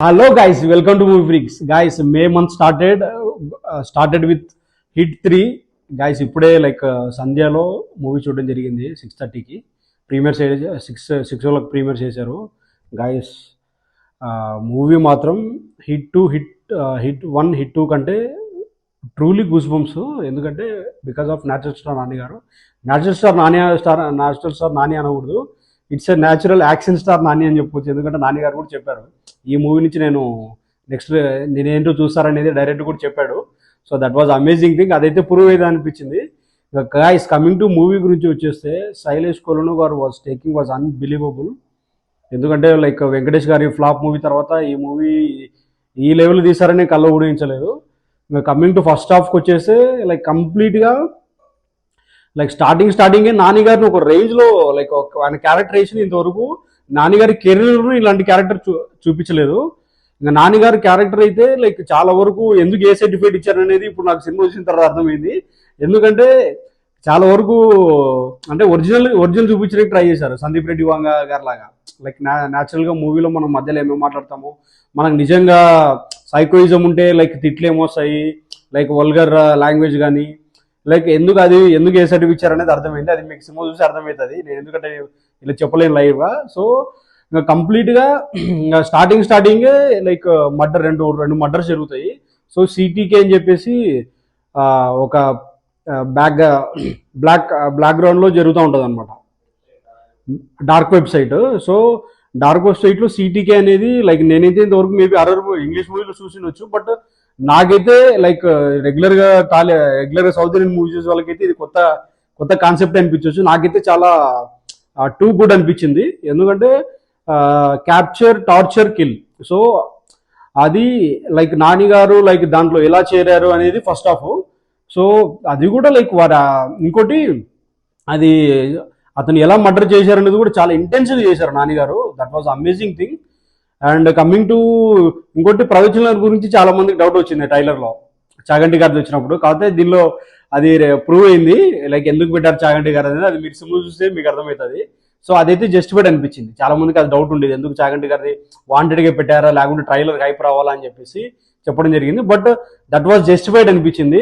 Hello guys, welcome to Movie Freaks. Guys, May month started with Hit 3. Guys, ఇప్పుడే సంధ్యలో movie చూడడం జరిగింది 6:30కి premier six ఓ clock premier చేశారు guys. Movie మాత్రం hit 1 hit 2 కంటే truly goose bumps. ఎందుకంటే because of natural star Nani గారు. Natural star Nani అనకూడదు, it's a natural action star Nani అని చెప్పొచ్చు. ఎందుకంటే నాని గారు కూడా చెప్పారు ఈ మూవీ నుంచి నేనేంటో చూస్తారనేది డైరెక్ట్ కూడా చెప్పాడు. So that was amazing thing. అదైతే ప్రూవ్ అయ్యేది అనిపించింది. గాయ్స్, కమింగ్ టు మూవీ గురించి వచ్చేస్తే శైలేష్ కొలను గారు వాజ్ అన్బిలీవబుల్. ఎందుకంటే వెంకటేష్ గారి ఫ్లాప్ మూవీ తర్వాత ఈ మూవీ ఈ లెవెల్ తీసారని కళ్ళ ఊహించలేదు. కమింగ్ టు ఫస్ట్ హాఫ్కి వచ్చేస్తే కంప్లీట్గా స్టార్టింగే నాని గారిని ఒక రేంజ్లో ఆయన క్యారెక్టరేషన్ ఇంతవరకు నాని గారి కెరీర్లో ఇలాంటి క్యారెక్టర్ చూపించలేదు. ఇంకా నాని గారి క్యారెక్టర్ అయితే చాలా వరకు ఎందుకు ఏ సర్టిఫికేట్ ఇచ్చారనేది ఇప్పుడు నాకు సినిమా వచ్చిన తర్వాత అర్థమైంది. ఎందుకంటే చాలా వరకు అంటే ఒరిజినల్ చూపించడానికి ట్రై చేశారు సందీప్ రెడ్డి వాంగ గారి లాగా. న్యాచురల్గా మూవీలో మనం మధ్యలో ఏమేమి మాట్లాడతామో మనకు నిజంగా సైకోయిజం ఉంటే తిట్లు ఏమొస్తాయి, వల్గర్ లాంగ్వేజ్ కానీ ఎందుకు ఏ సర్టిఫికేట్ ఇచ్చారనేది అర్థమైంది. అది మీకు సినిమా చూసి అర్థమవుతుంది. నేను ఎందుకంటే ఇలా చెప్పలేను లైవ్గా. సో కంప్లీట్గా స్టార్టింగే మర్డర్ రెండు మర్డర్స్ జరుగుతాయి. సో సిటీకే అని చెప్పేసి ఒక బ్లాక్ గ్రౌండ్లో జరుగుతూ ఉంటుంది అనమాట, డార్క్ వెబ్సైట్. సో డార్క్ వెబ్సైట్లో సిటీకే అనేది నేనైతే ఇంతవరకు మేబీ ఇంగ్లీష్ మూవీలో చూసినొచ్చు, బట్ నాకైతే రెగ్యులర్గా సౌత్ ఇండియన్ మూవీస్ వాళ్ళకైతే ఇది కొత్త కాన్సెప్ట్ అనిపించవచ్చు. నాకైతే చాలా టూ గుడ్ అనిపించింది. ఎందుకంటే క్యాప్చర్, టార్చర్, కిల్. సో అది నాని గారు దాంట్లో ఎలా చేరారు అనేది ఫస్ట్ హాఫ్. సో అది కూడా ఇంకోటి అది అతను ఎలా మర్డర్ చేశారు అనేది కూడా చాలా ఇంటెన్సివ్గా చేశారు నాని గారు. That was amazing thing. And coming to ఇంకోటి ప్రవచనాల గురించి చాలా మందికి డౌట్ వచ్చింది ట్రైలర్లో చాగంటి గారిది వచ్చినప్పుడు. కాకపోతే దీనిలో అది ప్రూవ్ అయింది. ఎందుకు పెట్టారు చాగంటి గారు అనేది, అది మీరు సినిమా చూస్తే మీకు అర్థమవుతుంది. సో అదైతే జస్టిఫైడ్ అనిపించింది. చాలా మందికి అది డౌట్ ఉండేది, ఎందుకు చాగంటి గారిది వాంటెడ్గా పెట్టారా లేకుంటే ట్రైలర్ హైప్ రావాలా అని చెప్పేసి చెప్పడం జరిగింది. బట్ దట్ వాజ్ జస్టిఫైడ్ అనిపించింది.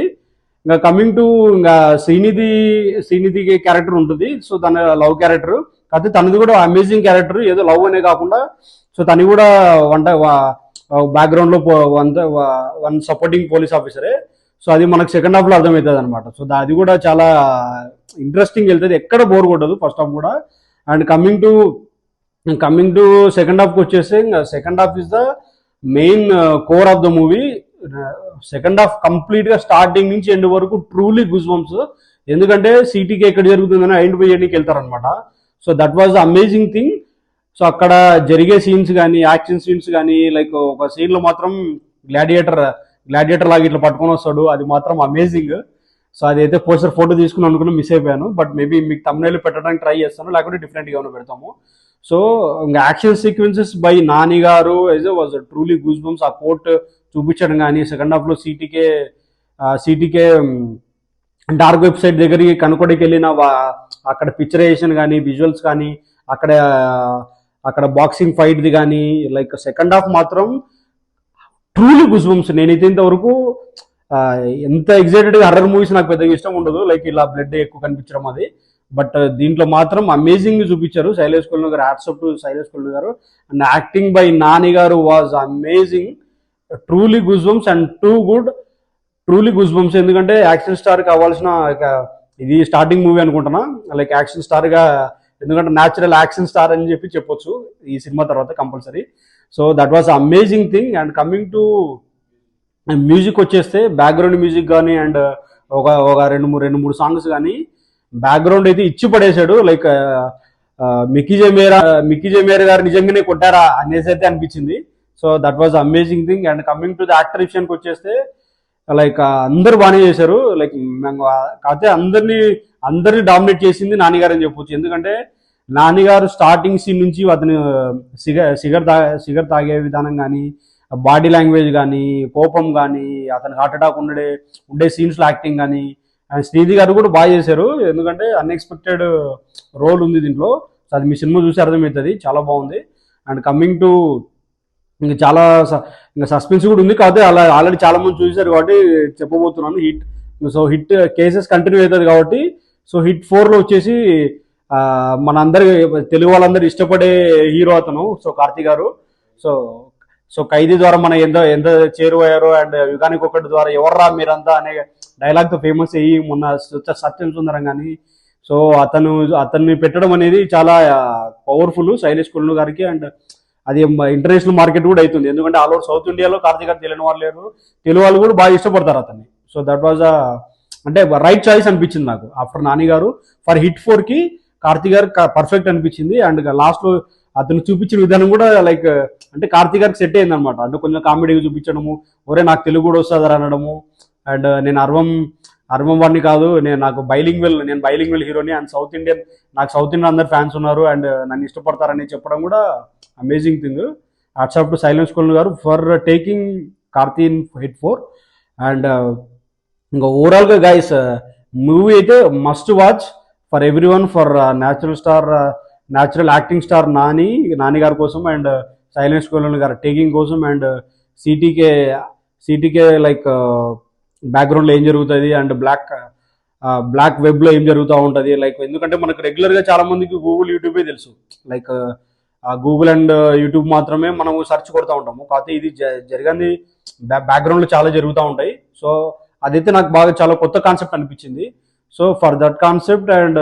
ఇంకా కమింగ్ టు ఇంకా శ్రీనిధి క్యారెక్టర్ ఉంటుంది. సో తన లవ్ క్యారెక్టర్, కాకపోతే తనది కూడా అమేజింగ్ క్యారెక్టర్. ఏదో లవ్ అనే కాకుండా సో తను కూడా బ్యాక్గ్రౌండ్లో వన్ సపోర్టింగ్ పోలీస్ ఆఫీసరే. సో అది మనకు సెకండ్ హాఫ్లో అర్థమవుతుంది అనమాట. సో అది కూడా చాలా ఇంట్రెస్టింగ్ వెళ్తుంది, ఎక్కడ బోర్ కొట్టదు ఫస్ట్ హాఫ్ కూడా. అండ్ కమింగ్ టు సెకండ్ హాఫ్కి వచ్చేస్తే second half is the main core of the movie. Second half కంప్లీట్గా స్టార్టింగ్ నుంచి ఎండ్ వరకు ట్రూలీ గూస్ బంప్స్. ఎందుకంటే సిటీకి ఎక్కడ జరుగుతుందని ఐడెంటిఫై చేయడానికి వెళ్తారనమాట. So that was the amazing thing. So అక్కడ జరిగే సీన్స్ కానీ, యాక్షన్ సీన్స్ కానీ, ఒక సీన్లో మాత్రం గ్లాడియేటర్ లాగా ఇట్లా పట్టుకొని వస్తాడు, అది మాత్రం అమేజింగ్. సో అదైతే పోస్టర్ ఫోటో తీసుకుని అనుకున్నా, మిస్ అయిపోయాను. బట్ మేబీ మీకు తమ్నైల్ పెట్టడానికి ట్రై చేస్తాను, లేకుంటే డిఫరెంట్గా ఏమైనా పెడతాము. సో ఇంకా యాక్షన్ సీక్వెన్సెస్ బై నాని గారు వాజ్ ట్రూలీ గూస్ బంప్స్. ఆ కోర్ట్ చూపించడం కానీ, సెకండ్ హాఫ్లో సిటీకే డార్క్ వెబ్సైట్ దగ్గరికి కనుకోడికి వెళ్ళిన అక్కడ పిక్చరైజేషన్ కానీ, విజువల్స్ కానీ, అక్కడ బాక్సింగ్ ఫైట్ది కానీ, సెకండ్ హాఫ్ మాత్రం ట్రూలీ గూస్ బంప్స్. నేనైతే ఇంతవరకు ఎంత ఎగ్జైటెడ్గా హర్రర్ మూవీస్ నాకు పెద్దగా ఇష్టం ఉండదు, ఇలా బ్లడ్ ఎక్కువ కనిపించడం అది. బట్ దీంట్లో మాత్రం అమేజింగ్ చూపించారు శైలేష్ కొలను గారు. హ్యాట్స్ ఆఫ్ టు శైలేష్ కొలను గారు. అండ్ యాక్టింగ్ బై నాని గారు was amazing. Truly goose bumps and too good, truly goose bumps. ఎందుకంటే యాక్షన్ స్టార్ కావాల్సిన ఇది స్టార్టింగ్ మూవీ అనుకుంటున్నా, యాక్షన్ స్టార్గా. ఎందుకంటే న్యాచురల్ యాక్షన్ స్టార్ అని చెప్పొచ్చు ఈ సినిమా తర్వాత compulsory. So that was amazing thing. And coming to music వచ్చేస్తే బ్యాక్గ్రౌండ్ మ్యూజిక్ కానీ, అండ్ ఒక రెండు మూడు సాంగ్స్ కానీ బ్యాక్గ్రౌండ్ అయితే ఇచ్చి పడేశాడు. మిక్కీ జే మేరా గారు నిజంగానే కొట్టారా అనేసి అయితే అనిపించింది. So that was amazing thing. And coming to the actor విషయానికి వచ్చేస్తే అందరు బాగానే చేశారు. కాకపోతే అందరినీ డామినేట్ చేసింది నానిగారు అని చెప్పొచ్చు. ఎందుకంటే నానిగారు స్టార్టింగ్ సీన్ నుంచి అతను సిగర్ తాగే విధానం కానీ, బాడీ లాంగ్వేజ్ కానీ, కోపం కానీ, అతను హార్ట్ అటాక్ ఉండే సీన్స్లో యాక్టింగ్ కానీ, అండ్ శ్రీధి గారు కూడా బాగా చేశారు. ఎందుకంటే అన్ఎక్స్పెక్టెడ్ రోల్ ఉంది దీంట్లో. సో అది మీ సినిమా చూసి అర్థమవుతుంది, చాలా బాగుంది. అండ్ కమింగ్ టు ఇంకా చాలా ఇంకా సస్పెన్స్ కూడా ఉంది, కాకపోతే అలా ఆల్రెడీ చాలా మంది చూసారు కాబట్టి చెప్పబోతున్నాను. Hit, so hit cases continue అవుతుంది కాబట్టి, సో హిట్ 4లో వచ్చేసి మన అందరి తెలుగు వాళ్ళందరూ ఇష్టపడే హీరో అతను, సో కార్తీ గారు. సో సో ఖైదీ ద్వారా మన ఎంత ఎంత చేరువయ్యారో, అండ్ యుగానికి ఒకటి ద్వారా ఎవర్రా మీరంతా అనే డైలాగ్తో ఫేమస్ అయ్యి మొన్న సత్యం సుందరం కానీ, సో అతన్ని పెట్టడం అనేది చాలా పవర్ఫుల్ శైలేష్ కుల్లు గారికి. అండ్ అది ఇంటర్నేషనల్ మార్కెట్ కూడా అవుతుంది, ఎందుకంటే ఆల్ ఓవర్ సౌత్ ఇండియాలో కార్తీక్ గారు తెలియని వాళ్ళు లేరు, తెలుగు వాళ్ళు కూడా బాగా ఇష్టపడతారు అతన్ని. సో దట్ వాజ్ అంటే రైట్ చాయిస్ అనిపించింది నాకు ఆఫ్టర్ నాని గారు. ఫర్ హిట్ 4కి కార్తీక్ గారు పర్ఫెక్ట్ అనిపించింది. అండ్ లాస్ట్లో అతను చూపించిన విధానం కూడా లైక్ అంటే కార్తీక్ గారికి సెట్ అయింది అనమాట. అంటే కొంచెం కామెడీగా చూపించడము, ఒరే నాకు తెలుగు కూడా వస్తుంది అనడము, అండ్ నేను అర్వం వాడిని కాదు, నాకు బైలింగ్వెల్ హీరోని, అండ్ నాకు సౌత్ ఇండియన్ అందరు ఫ్యాన్స్ ఉన్నారు అండ్ నన్ను ఇష్టపడతారని చెప్పడం కూడా amazing thing. WhatsApp to Shailesh కుల్లు గారు for taking Karthi in hit 4. And ఇంకా ఓవరాల్గా గైస్ మూవీ అయితే must watch for every one, for natural acting star Nani గారి కోసం, అండ్ శైలేష్ కుల్లు గారి టేకింగ్ కోసం, అండ్ సిటీకే లైక్ బ్యాక్గ్రౌండ్లో ఏం జరుగుతుంది, అండ్ బ్లాక్ వెబ్లో ఏం జరుగుతూ ఉంటుంది. లైక్ ఎందుకంటే మనకు రెగ్యులర్గా చాలా మందికి గూగుల్ యూట్యూబే తెలుసు, లైక్ గూగుల్ అండ్ యూట్యూబ్ మాత్రమే మనం సెర్చ్ కొడుతూ ఉంటాము, కాకపోతే ఇది జరిగింది బ్యాక్గ్రౌండ్లో చాలా జరుగుతూ ఉంటాయి. సో అదైతే నాకు బాగా చాలా కొత్త కాన్సెప్ట్ అనిపించింది. So for that concept, and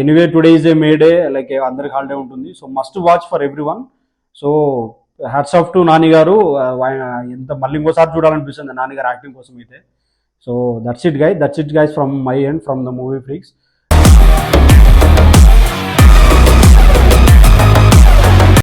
anyway today is a May day, like అందరికి హాలిడే ఉంటుంది, so must watch for every one. So hats off to Nani గారు, ఎంత మళ్ళీ ఇంకోసారి చూడాలనిపిస్తుంది నాని గారు యాక్టింగ్ కోసం అయితే. So that's it guys from my end, from the movie freaks.